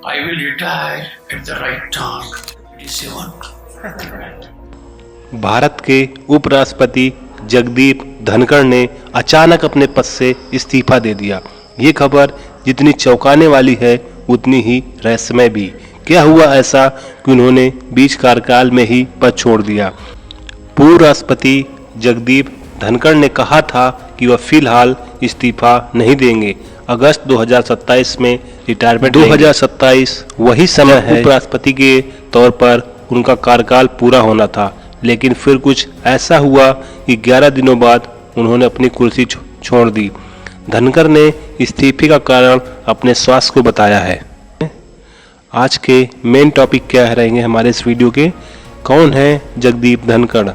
I will retire at the right time. It is your Bharat के उपराष्ट्रपति जगदीप धनखड़ ने अचानक अपने पद से इस्तीफा दे दिया। ये खबर जितनी चौंकाने वाली है उतनी ही रहस्यमय भी। क्या हुआ ऐसा कि उन्होंने बीच कार्यकाल में ही पद छोड़ दिया? पूर्व राष्ट्रपति जगदीप धनखड़ ने कहा था कि वह फिलहाल इस्तीफा नहीं देंगे, अगस्त 2027 में रिटायरमेंट 2027 वही समय है उपराष्ट्रपति के तौर पर उनका कार्यकाल पूरा होना था। लेकिन फिर कुछ ऐसा हुआ कि 11 दिनों बाद उन्होंने अपनी कुर्सी छोड़ दी। धनखड़ ने इस्तीफे का कारण अपने स्वास्थ्य को बताया है। आज के मेन टॉपिक क्या रहेंगे हमारे इस वीडियो के? कौन है जगदीप धनखड़,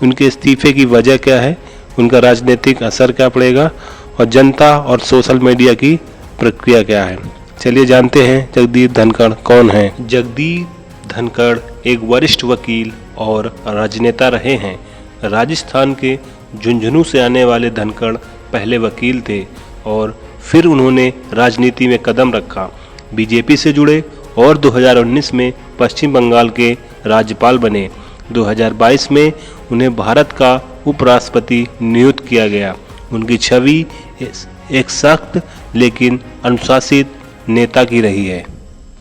उनके इस्तीफे की वजह क्या है, उनका राजनीतिक असर क्या पड़ेगा और जनता और सोशल मीडिया की प्रक्रिया क्या है। चलिए जानते हैं जगदीप धनखड़ कौन है। जगदीप धनखड़ एक वरिष्ठ वकील और राजनेता रहे हैं। राजस्थान के झुंझुनू से आने वाले धनखड़ पहले वकील थे और फिर उन्होंने राजनीति में कदम रखा, बीजेपी से जुड़े और 2019 में पश्चिम बंगाल के राज्यपाल बने। 2022 में उन्हें भारत का उपराष्ट्रपति नियुक्त किया गया। उनकी छवि एक सख्त लेकिन अनुशासित नेता की रही है।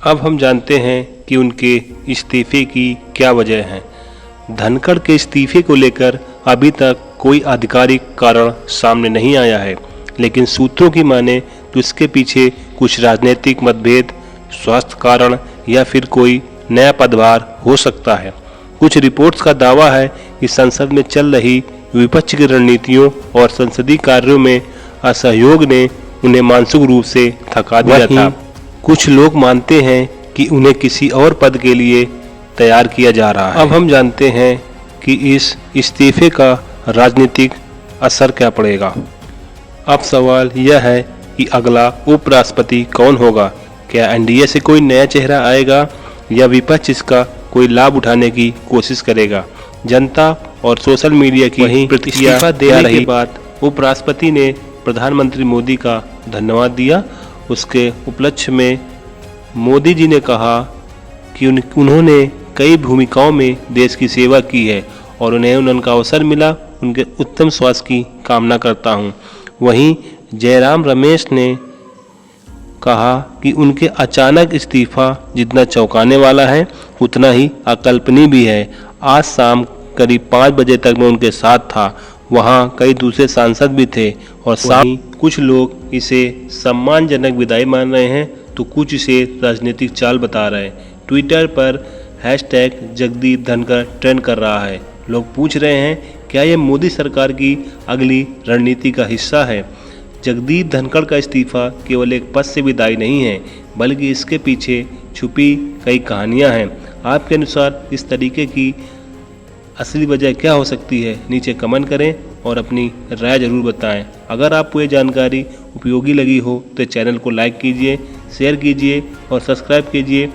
अब हम जानते हैं कि उनके इस्तीफे की क्या वजह है। धनखड़ के इस्तीफे को लेकर अभी तक कोई आधिकारिक कारण सामने नहीं आया है, लेकिन सूत्रों की माने तो इसके पीछे कुछ राजनीतिक मतभेद, स्वास्थ्य कारण या फिर कोई नया पदभार हो सकता है। कुछ रिपोर्ट्स का दावा है कि संसद में चल रही विपक्ष की रणनीतियों और संसदीय कार्यों में असहयोग ने उन्हें मानसिक रूप से थका दिया था। कुछ लोग मानते हैं कि उन्हें किसी और पद के लिए तैयार किया जा रहा है। अब हम जानते हैं कि इस इस्तीफे का राजनीतिक असर क्या पड़ेगा। अब सवाल यह है कि अगला उपराष्ट्रपति कौन होगा? क्या एनडीए से कोई नया चेहरा आएगा या विपक्ष इसका कोई लाभ उठाने की कोशिश करेगा? जनता और सोशल मीडिया की प्रतिक्रिया देने के बाद उपराष्ट्रपति ने प्रधानमंत्री मोदी का धन्यवाद दिया। उसके उपलक्ष्य में मोदी जी ने कहा कि उन्होंने कई भूमिकाओं में देश की सेवा की है और उन्हें उनका अवसर मिला। उनके उत्तम स्वास्थ्य की कामना करता हूं। वहीं जयराम रमेश ने कहा कि उनके अचानक इस्तीफा जितना चौंकाने वाला है उतना ही अकल्पनीय भी है। आज शाम करीब 5 बजे तक मैं उनके साथ था। वहां कई दूसरे सांसद भी थे और साथ कुछ लोग इसे सम्मानजनक विदाई मान रहे हैं तो कुछ इसे राजनीतिक चाल बता रहे हैं। ट्विटर पर #जगदीप धनखड़ ट्रेंड कर रहा है। लोग पूछ रहे हैं क्या यह मोदी सरकार की अगली रणनीति का हिस्सा है? जगदीप धनखड़ का इस्तीफा केवल एक पद से विदाई नहीं है, बल्कि इसके पीछे छुपी कई कहानियां हैं। आपके अनुसार इस तरीके की असली वजह क्या हो सकती है? नीचे कमेंट करें और अपनी राय जरूर बताएं। अगर आपको ये जानकारी उपयोगी लगी हो तो चैनल को लाइक कीजिए, शेयर कीजिए और सब्सक्राइब कीजिए।